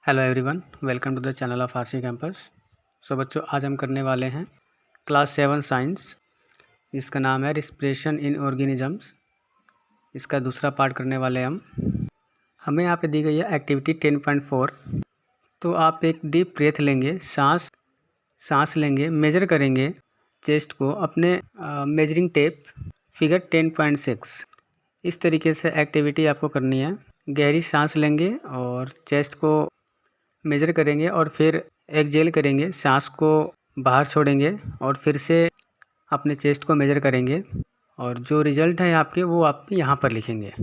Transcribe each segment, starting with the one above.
Hello everyone, welcome to the channel of RC campus. So बच्चों, आज हम करने वाले हैं क्लास 7 साइंस, जिसका नाम है रिस्पिरेशन इन ऑर्गेनिजम्स। इसका दूसरा पार्ट करने वाले हम। हमें यहाँ पे दी गई है एक्टिविटी 10.4। तो आप एक डीप ब्रेथ लेंगे, सांस लेंगे, मेजर करेंगे चेस्ट को अपने मेजरिंग टेप फिगर 10.6। इस तरीके से एक्टिविटी आपको करनी है। गहरी सांस लेंगे और चेस्ट को मेजर करेंगे और फिर एक्सहेल करेंगे, सांस को बाहर छोड़ेंगे और फिर से अपने चेस्ट को मेजर करेंगे और जो रिज़ल्ट है आपके वो आप यहाँ पर लिखेंगे।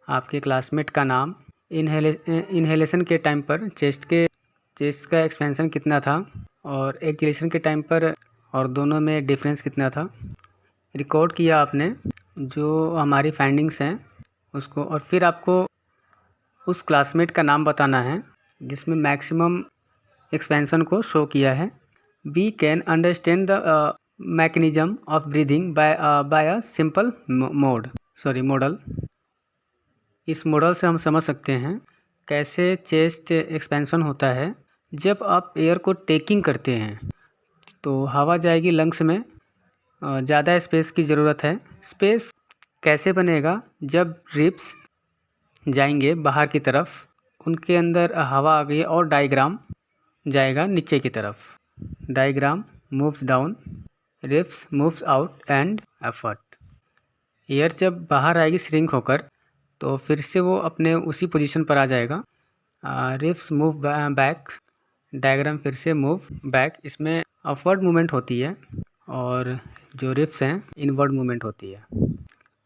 आपके क्लासमेट का नाम, इन्हेलेशन के टाइम पर चेस्ट का एक्सपेंशन कितना था और एक्सहेलेशन के टाइम पर, और दोनों में डिफरेंस कितना था। रिकॉर्ड किया आपने जो हमारी फाइंडिंग्स हैं उसको, और फिर आपको उस क्लासमेट का नाम बताना है जिसमें मैक्सिमम एक्सपेंशन को शो किया है। We can understand the mechanism of breathing by a simple model. इस मॉडल से हम समझ सकते हैं कैसे चेस्ट एक्सपेंशन होता है। जब आप एयर को टेकिंग करते हैं तो हवा जाएगी लंग्स में, ज़्यादा स्पेस की ज़रूरत है। स्पेस कैसे बनेगा? जब रिब्स जाएंगे बाहर की तरफ, उनके अंदर हवा आ गई और डायग्राम जाएगा नीचे की तरफ। Diagram moves down, ribs moves out and effort. Air जब बाहर आएगी श्रिंक होकर तो फिर से वो अपने उसी पोजीशन पर आ जाएगा। रिब्स मूव बैक, डायग्राम फिर से मूव बैक। इसमें अपवर्ड मूवमेंट होती है और जो रिब्स हैं इनवर्ड मूवमेंट होती है।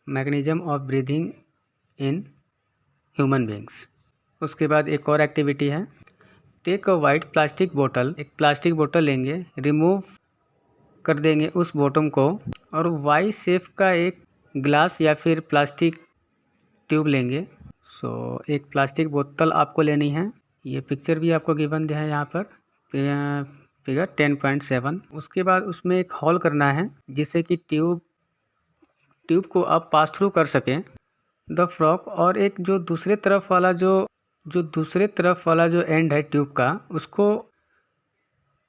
Mechanism of breathing in human beings. उसके बाद एक और एक्टिविटी है, टेक अ वाइट प्लास्टिक बोतल। एक प्लास्टिक बोतल लेंगे, रिमूव कर देंगे उस बॉटम को और वाई शेप का एक ग्लास या फिर प्लास्टिक ट्यूब लेंगे। एक प्लास्टिक बोतल आपको लेनी है। ये पिक्चर भी आपको गिवन दिया है यहाँ पर, फिगर 10.7। उसके बाद उसमें एक होल करना है जिससे कि ट्यूब को आप पास थ्रू कर सकें द फ्रॉक। और एक जो दूसरे तरफ वाला जो एंड है ट्यूब का, उसको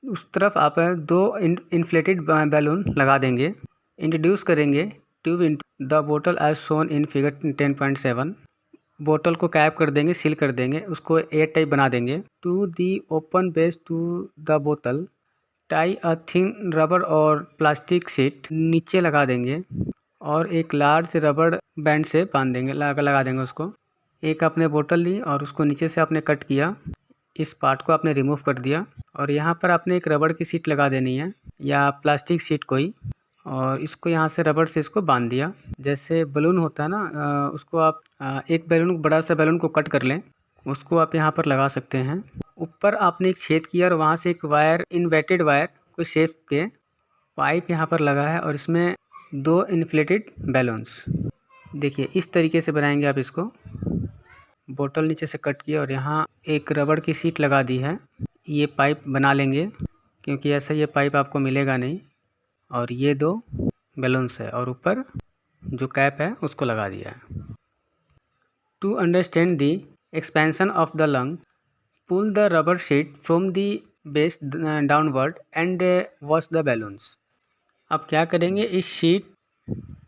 उस तरफ आप दो इन्फ्लेटेड बैलून लगा देंगे। इंट्रोड्यूस करेंगे ट्यूब इन द बोतल एज शोन इन फिगर 10.7। बोतल को कैप कर देंगे, सील कर देंगे, उसको एयर टाइप बना देंगे। To the open base to the बोतल टाई अ थिन रबर और प्लास्टिक शीट नीचे लगा देंगे और एक लार्ज रबर बैंड से बांध देंगे, लगा देंगे उसको। एक आपने बोतल ली और उसको नीचे से आपने कट किया, इस पार्ट को आपने रिमूव कर दिया और यहाँ पर आपने एक रबड़ की शीट लगा देनी है या प्लास्टिक शीट कोई, और इसको यहाँ से रबड़ से इसको बांध दिया। जैसे बलून होता है ना, उसको आप एक बैलून, बड़ा सा बैलून को कट कर लें, उसको आप यहाँ पर लगा सकते हैं। ऊपर आपने एक छेद किया और वहाँ से एक वायर, इन्वर्टेड वायर कोई शेप के पाइप यहाँ पर लगा है और इसमें दो इन्फ्लेटेड बैलून्स। देखिए इस तरीके से बनाएंगे आप इसको। बोतल नीचे से कट की और यहाँ एक रबड़ की शीट लगा दी है। ये पाइप बना लेंगे क्योंकि ऐसा ये पाइप आपको मिलेगा नहीं। और ये दो बैलून्स है और ऊपर जो कैप है उसको लगा दिया है। To understand the expansion of the lung, pull the rubber sheet from the base downward and watch the balloons. अब क्या करेंगे, इस शीट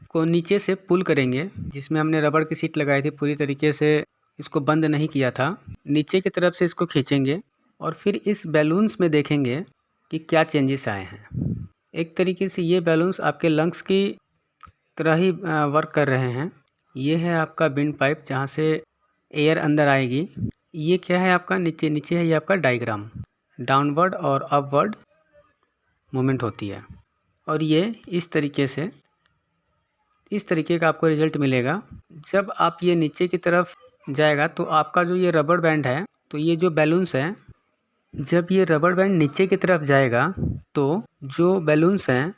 को नीचे से पुल करेंगे, जिसमें हमने रबड़ की शीट लगाई थी, पूरी तरीके से इसको बंद नहीं किया था। नीचे की तरफ से इसको खींचेंगे और फिर इस बैलून्स में देखेंगे कि क्या चेंजेस आए हैं। एक तरीके से ये बैलून्स आपके लंग्स की तरह ही वर्क कर रहे हैं। ये है आपका विंड पाइप जहाँ से एयर अंदर आएगी। ये क्या है आपका, नीचे है ये आपका डायग्राम। डाउनवर्ड और अपवर्ड मूवमेंट होती है और ये इस तरीके का आपको रिजल्ट मिलेगा। जब आप ये नीचे की तरफ जाएगा तो आपका जो ये रबड़ बैंड है, तो ये जो बैलून्स हैं, जब ये रबड़ बैंड नीचे की तरफ जाएगा तो जो बैलून्स हैं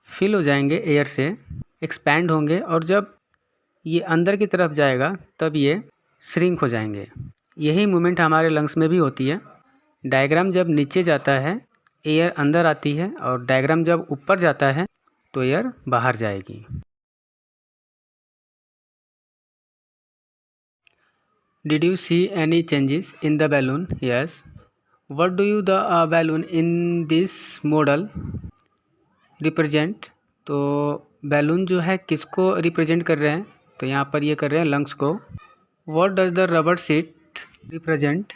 फिल हो जाएंगे एयर से, एक्सपैंड होंगे, और जब ये अंदर की तरफ जाएगा तब ये श्रिंक हो जाएंगे। यही मूवमेंट हमारे लंग्स में भी होती है। डायग्राम जब नीचे जाता है एयर अंदर आती है और डायग्राम जब ऊपर जाता है तो एयर बाहर जाएगी। Did you see any changes in the balloon? Yes. What do you the balloon in this model represent. तो बैलून जो है किसको रिप्रेजेंट कर रहे हैं, तो यहाँ पर ये कर रहे हैं लंग्स को। What does the rubber seat represent.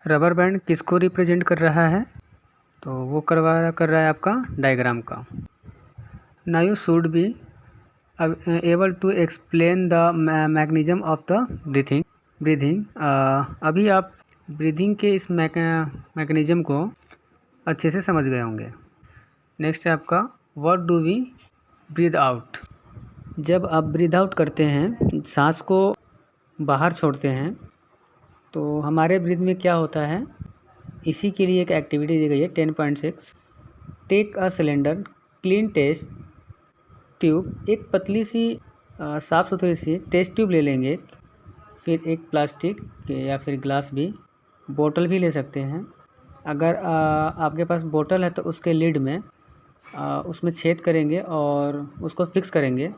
Rubber band किसको रिप्रेजेंट कर रहा है, तो वो कर रहा है आपका डायग्राम का। Now you should be able to explain the mechanism of the breathing. अभी आप ब्रीथिंग के इस मैकेनिज्म को अच्छे से समझ गए होंगे। नेक्स्ट है आपका what do we breathe out. जब आप ब्रीथ आउट करते हैं, सांस को बाहर छोड़ते हैं, तो हमारे ब्रीथ में क्या होता है, इसी के लिए एक एक्टिविटी दी गई है 10.6। Take a cylinder clean test tube. एक पतली सी साफ़ सुथरी सी टेस्ट ट्यूब ले लेंगे, फिर एक प्लास्टिक या फिर ग्लास भी, बोतल भी ले सकते हैं। अगर आपके पास बोतल है तो उसके लिड में उसमें छेद करेंगे और उसको फिक्स करेंगे।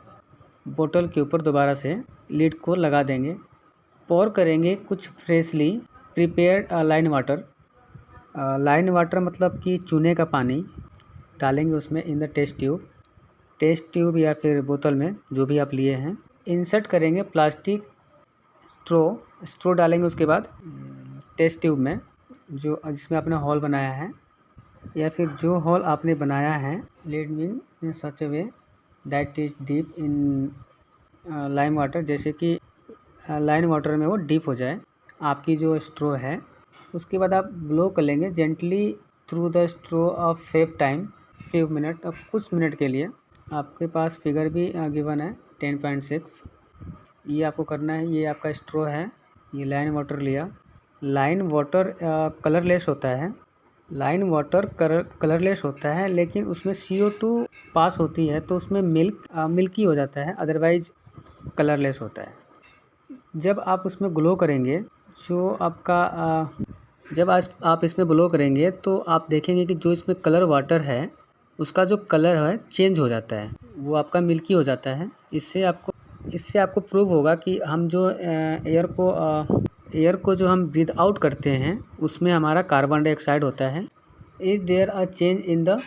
बोतल के ऊपर दोबारा से लिड को लगा देंगे। पोर करेंगे कुछ freshly prepared line water. Line water मतलब कि चूने का पानी डालेंगे उसमें इन द टेस्ट ट्यूब या फिर बोतल में, जो भी आप लिए हैं। इंसर्ट करेंगे प्लास्टिक स्ट्रो डालेंगे उसके बाद टेस्ट ट्यूब में, जो जिसमें आपने होल बनाया है, या फिर जो होल आपने बनाया है let mean in such a way that is deep in lime water, जैसे कि लाइन वाटर में वो डीप हो जाए आपकी जो स्ट्रो है। उसके बाद आप ब्लो कर लेंगे gently through the straw of 5 minute. अब कुछ मिनट के लिए आपके पास फिगर भी गिवन है 10.6। ये आपको करना है। ये आपका स्ट्रो है, ये लाइन वाटर लिया। लाइन वाटर कलरलेस होता है। लाइन वाटर कलरलेस होता है, लेकिन उसमें CO2 पास होती है तो उसमें मिल्की हो जाता है, अदरवाइज कलरलेस होता है। जब आप उसमें ग्लो करेंगे, जो आपका जब आप इसमें ग्लो करेंगे तो आप देखेंगे कि जो इसमें कलर वाटर है उसका जो कलर है चेंज हो जाता है, वो आपका मिल्की हो जाता है। इससे आपको प्रूव होगा कि हम जो एयर को जो हम ब्रीथ आउट करते हैं उसमें हमारा कार्बन डाइऑक्साइड होता है। Is there a change in the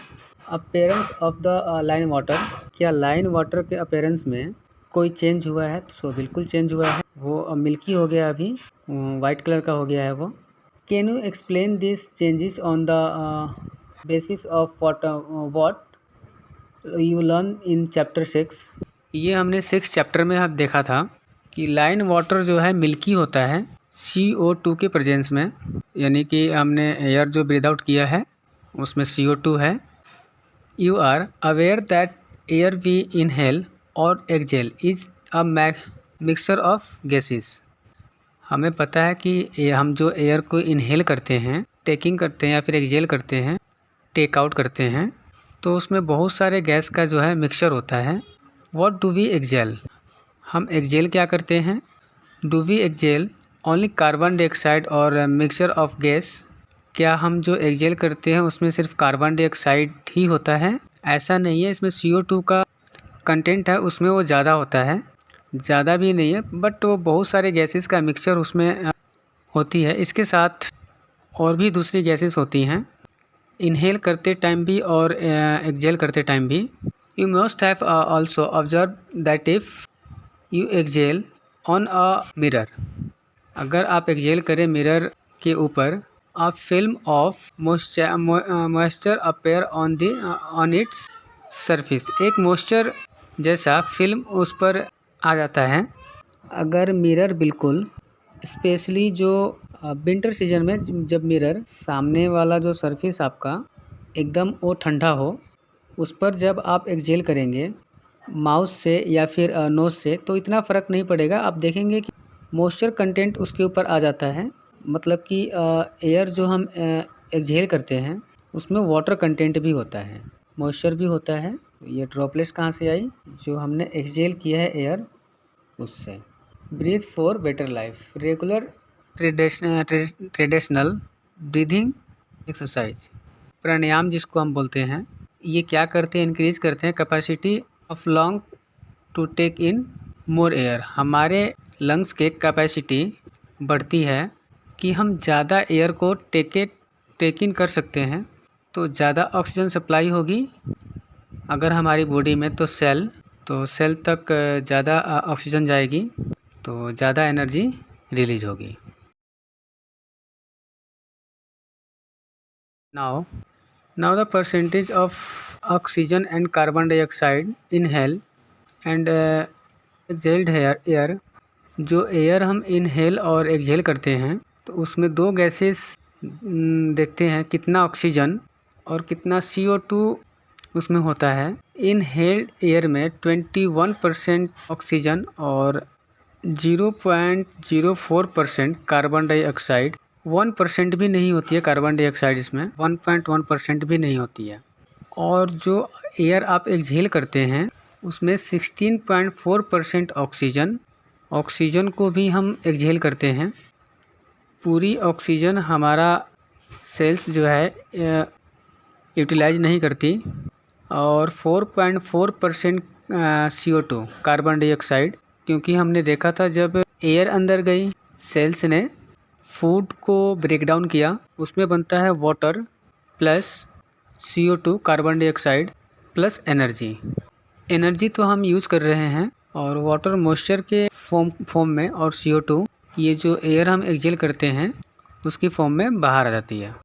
appearance of the lime water. क्या लाइन वाटर के अपीयरेंस में कोई चेंज हुआ है, तो बिल्कुल चेंज हुआ है। वो मिल्की हो गया, अभी वाइट कलर का हो गया है वो। Can you explain this changes on the basis of what you learn in chapter 6। ये हमने 6 चैप्टर में हम देखा था कि लाइन वाटर जो है मिल्की होता है CO2 के प्रेजेंस में, यानी कि हमने एयर जो ब्रीथ आउट किया है उसमें CO2 है। You are aware that air we inhale और exhale is a mixture of gases. हमें पता है कि हम जो एयर को इनहेल करते हैं, टेकिंग करते हैं या फिर एक्सहेल करते हैं, टेक आउट करते हैं, तो उसमें बहुत सारे गैस का जो है मिक्सचर होता है। What do we exhale. हम एक्सहेल क्या करते हैं, do we exhale only carbon dioxide और मिक्सचर ऑफ गैस। क्या हम जो एक्सहेल करते हैं उसमें सिर्फ कार्बन डाइऑक्साइड ही होता है, ऐसा नहीं है। इसमें CO2 का कंटेंट है, उसमें वो ज़्यादा होता है, ज़्यादा भी नहीं है, बट वो बहुत सारे गैसेस का मिक्सचर उसमें होती है। इसके साथ और भी दूसरी गैसेस होती हैं, इनहेल करते टाइम भी और एक्सहेल करते टाइम भी। You must have also observe that if you exhale on a mirror. अगर आप एक्सहेल करें मिरर के ऊपर, a film of moisture appear on its surface. एक मॉइस्चर जैसा फिल्म उस पर आ जाता है। अगर मिरर बिल्कुल, स्पेशली जो विंटर सीजन में, जब मिरर सामने वाला जो सरफेस आपका एकदम वो ठंडा हो, उस पर जब आप एक्सहेल करेंगे माउथ से या फिर नोज़ से, तो इतना फ़र्क नहीं पड़ेगा। आप देखेंगे कि मॉइस्चर कंटेंट उसके ऊपर आ जाता है, मतलब कि एयर जो हम एक्सहेल करते हैं उसमें वाटर कंटेंट भी होता है, मॉइस्चर भी होता है। ये ड्रॉपलेट्स कहाँ से आई, जो हमने एक्सहेल किया है एयर, उससे। Breathe for better life. Regular traditional breathing exercise, pranayama जिसको हम बोलते हैं, ये क्या करते हैं, इंक्रीज करते हैं capacity of lung to take in more air. हमारे लंग्स के कैपेसिटी बढ़ती है कि हम ज़्यादा एयर को टेक इन कर सकते हैं तो ज़्यादा ऑक्सीजन सप्लाई होगी अगर हमारी बॉडी में, तो सेल तक ज़्यादा ऑक्सीजन जाएगी तो ज़्यादा एनर्जी रिलीज होगी। Now the percentage of oxygen and carbon dioxide inhale and exhaled air, जो एयर हम इनहेल और एक्सहेल करते हैं तो उसमें दो गैसेस देखते हैं, कितना ऑक्सीजन और कितना CO2 उसमें होता है। इनहेल्ड एयर में 21% ऑक्सीजन और 0.04% कार्बन डाइऑक्साइड, 1% भी नहीं होती है कार्बन डाइऑक्साइड, इसमें 1.1% भी नहीं होती है। और जो एयर आप एक्सहेल करते हैं उसमें 16.4% ऑक्सीजन को भी हम एक्सहेल करते हैं। पूरी ऑक्सीजन हमारा सेल्स जो है यूटिलाइज नहीं करती। और 4.4% CO2 कार्बन डाइऑक्साइड, क्योंकि हमने देखा था जब एयर अंदर गई, सेल्स ने फूड को ब्रेक डाउन किया, उसमें बनता है water plus CO2 carbon dioxide plus energy तो हम यूज़ कर रहे हैं, और वाटर मॉइस्चर के फॉर्म में, और CO2 ये जो एयर हम एक्सहेल करते हैं उसकी फॉर्म में बाहर आ जाती है।